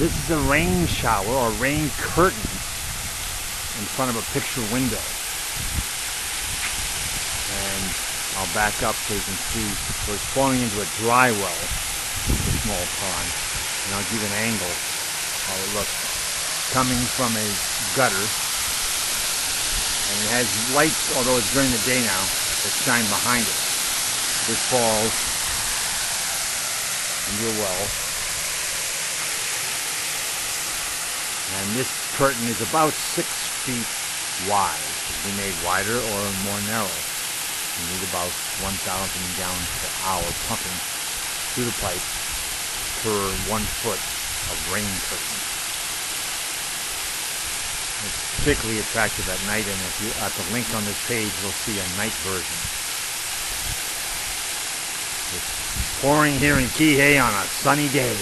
This is a rain shower or rain curtain in front of a picture window. And I'll back up so you can see so it's falling into a dry well, a small pond. And I'll give you an angle how it looks. Coming from a gutter. And it has lights, although it's during the day now, that shine behind it. This falls into a well. And this curtain is about 6 feet wide. It can be made wider or more narrow. You need about 1,000 gallons per hour pumping through the pipe per 1 foot of rain curtain. It's particularly attractive at night, and if you at the link on this page, you'll see a night version. It's pouring here in Kihei on a sunny day.